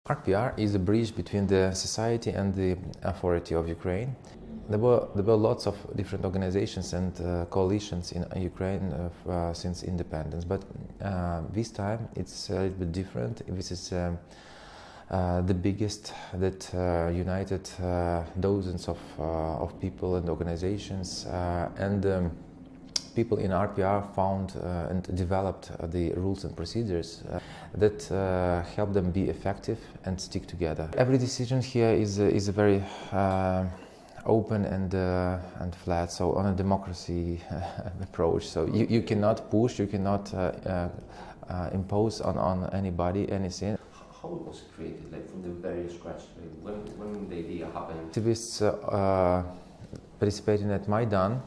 RPR is a bridge between the society and the authority of Ukraine. There were lots of different organizations and coalitions in Ukraine since independence, but this time it's a little bit different. This is the biggest that united dozens of people and organizations, and people in RPR found and developed the rules and procedures that help them be effective and stick together. Every decision here is a very open and flat, so on a democracy approach. So you cannot push, you cannot impose on anybody anything. How it was created, like from the very scratch? Like when the idea happened? Activists participating at Maidan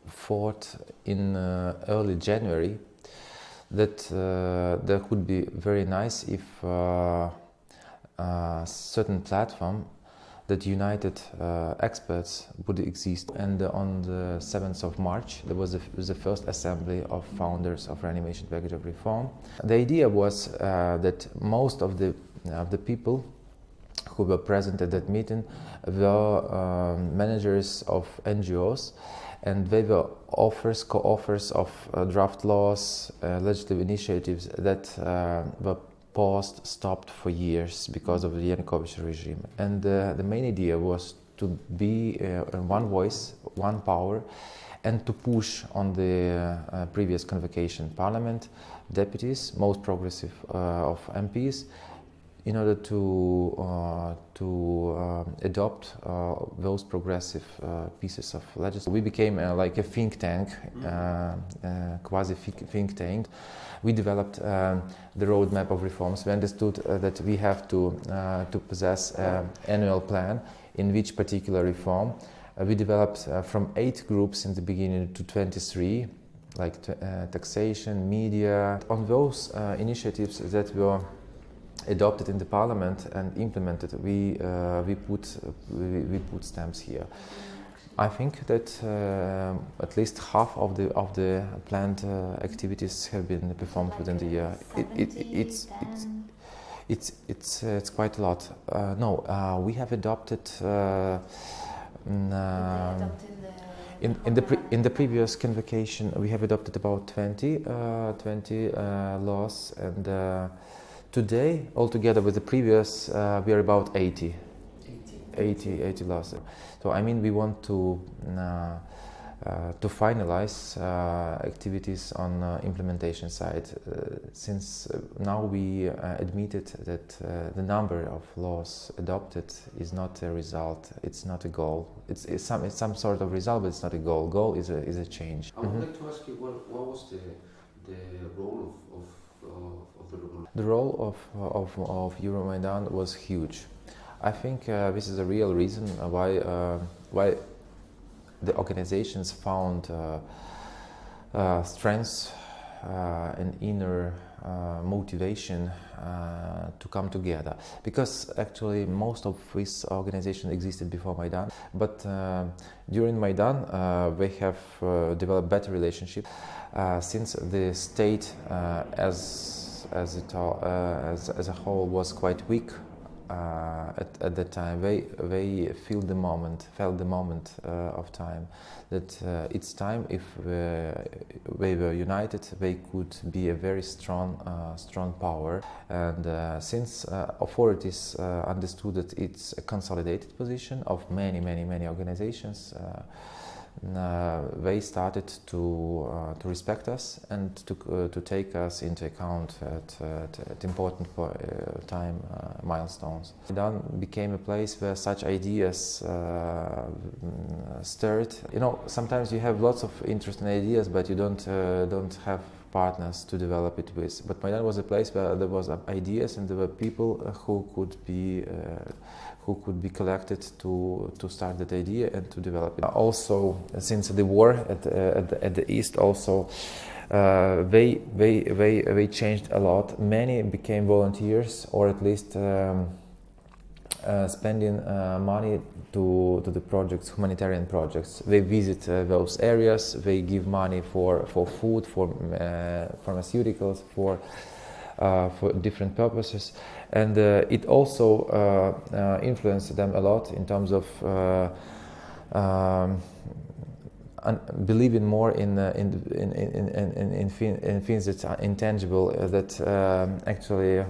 thought in early January that that would be very nice if a certain platform that united experts would exist. And on the 7th of March there was the first assembly of founders of Reanimation package of reform. The idea was that most of the people who were present at that meeting were managers of NGOs, and they were co-authors of draft laws, legislative initiatives that were paused, stopped for years because of the Yanukovych regime. And the main idea was to be one voice, one power, and to push on the previous convocation parliament, deputies, most progressive of MPs, in order to adopt those progressive pieces of legislation. We became like a think tank, quasi think tank. We developed the roadmap of reforms. We understood that we have to possess an annual plan in which particular reform. We developed from 8 groups in the beginning to 23, like taxation, media. On those initiatives that were adopted in the parliament and implemented, we put stamps here. I think that at least half of the planned activities have been performed within the year. It's quite a lot. No, we have adopted in the previous convocation we have adopted about 20 laws, and today, altogether with the previous, we are about 80 laws. So I mean, we want to finalize activities on implementation side, since now we admitted that the number of laws adopted is not a result, it's not a goal. It's some sort of result, but it's not a goal. Goal is a change. I would like to ask you, what was the role of the revolution? The role of Euromaidan was huge. I think this is a real reason why the organizations found strength and inner motivation to come together. Because actually most of these organizations existed before Maidan, but during Maidan they have developed better relationship, since the state as a whole was quite weak at that time. They felt the moment of time that it's time. If they were united, they could be a very strong power. And since authorities understood that it's a consolidated position of many organizations, they started to respect us and to take us into account at important time milestones. Maidan became a place where such ideas stirred. You know, sometimes you have lots of interesting ideas, but you don't have partners to develop it with. But Maidan was a place where there was ideas and there were people who could be collected to start that idea and to develop it. Also, since the war at the east, also they changed a lot. Many became volunteers, or at least spending money to the projects, humanitarian projects. They visit those areas. They give money for food, for pharmaceuticals, for for different purposes, and it also influenced them a lot in terms of believing more in things that are intangible, that actually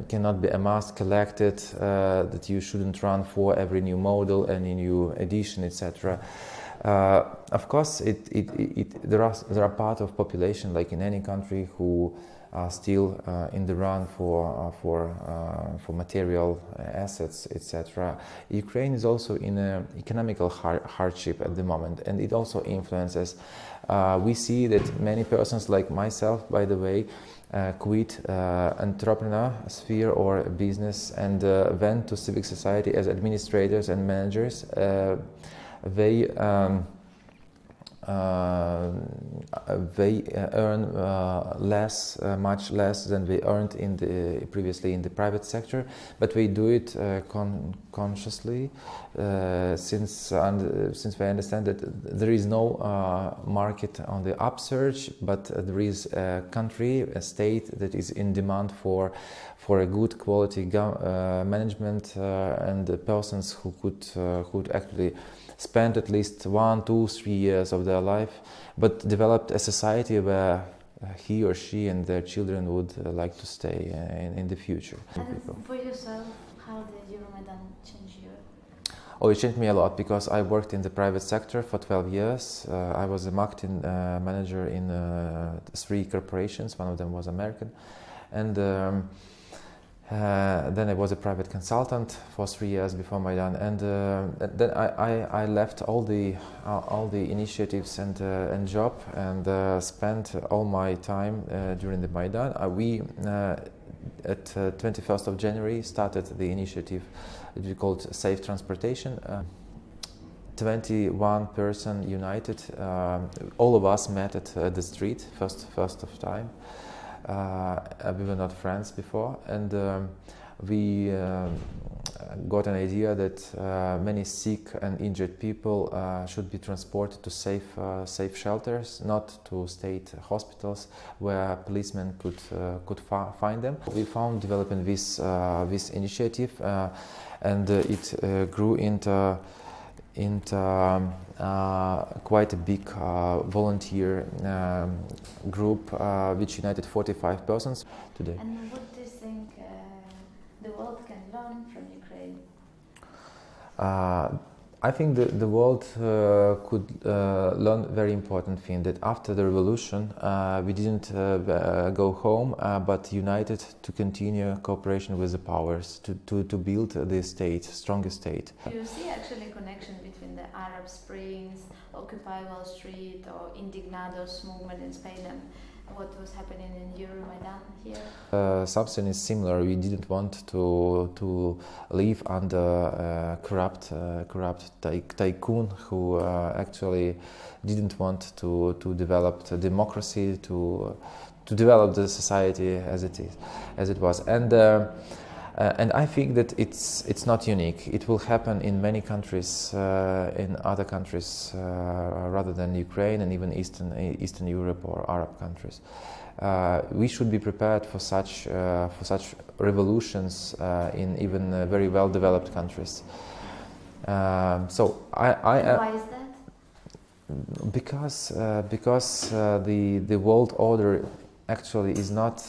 cannot be amassed, collected, that you shouldn't run for every new model, any new edition, etc. Of course, there are part of population, like in any country, who are still in the run for material assets, etc. Ukraine is also in an economical hardship at the moment, and it also influences. We see that many persons, like myself, by the way, quit entrepreneur sphere or business and went to civic society as administrators and managers. They earn much less than they earned previously in the private sector, but they do it consciously, since they understand that there is no market on the upsurge, but there is a country, a state that is in demand for a good quality management and persons who could actually spend at least 1, 2, 3 years of their life, but developed a society where he or she and their children would like to stay in the future. And for yourself, how did Euromaidan change you? Oh, it changed me a lot, because I worked in the private sector for 12 years. I was a marketing manager in 3 corporations. One of them was American. And then I was a private consultant for 3 years before Maidan, and then I left all the initiatives and job, and spent all my time during the Maidan. We at 21st of January started the initiative that we called Safe Transportation. 21 person united. All of us met at the street first of time. We were not friends before, and we got an idea that many sick and injured people should be transported to safe shelters, not to state hospitals where policemen could find them. We found developing this initiative, and it grew into quite a big volunteer group which united 45 persons today. And what do you think the world can learn from Ukraine? I think the world could learn a very important thing, that after the revolution we didn't go home, but united to continue cooperation with the powers to build the state, strongest state. Do you see actually a connection between the Arab Springs, Occupy Wall Street, or Indignados movement in Spain and what was happening in Euromaidan here? Something is similar. We didn't want to live under corrupt tycoon who actually didn't want to develop the democracy, to develop the society as it was. And I think that it's not unique. It will happen in many countries, in other countries rather than Ukraine, and even Eastern Europe or Arab countries. We should be prepared for such revolutions in even very well-developed countries. Why is that? Because the world order actually is not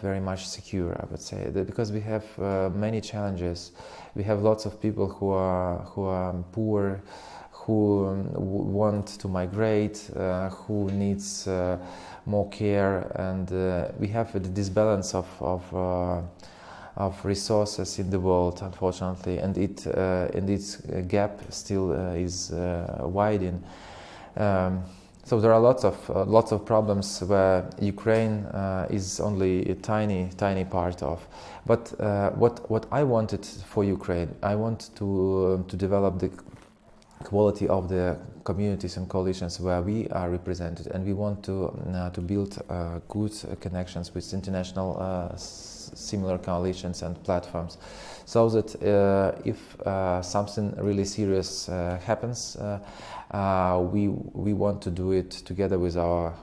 very much secure, I would say, because we have many challenges. We have lots of people who are poor, who want to migrate, who needs more care, and we have the disbalance of resources in the world, unfortunately, and its gap still is widening. So there are lots of problems where Ukraine is only a tiny part of. But what I wanted for Ukraine, I want to develop the quality of the communities and coalitions where we are represented, and we want to build good connections with international similar coalitions and platforms, so that if something really serious happens, we want to do it together with our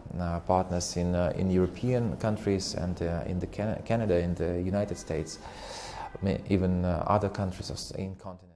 partners in European countries and in Canada, in the United States, even other countries in continent.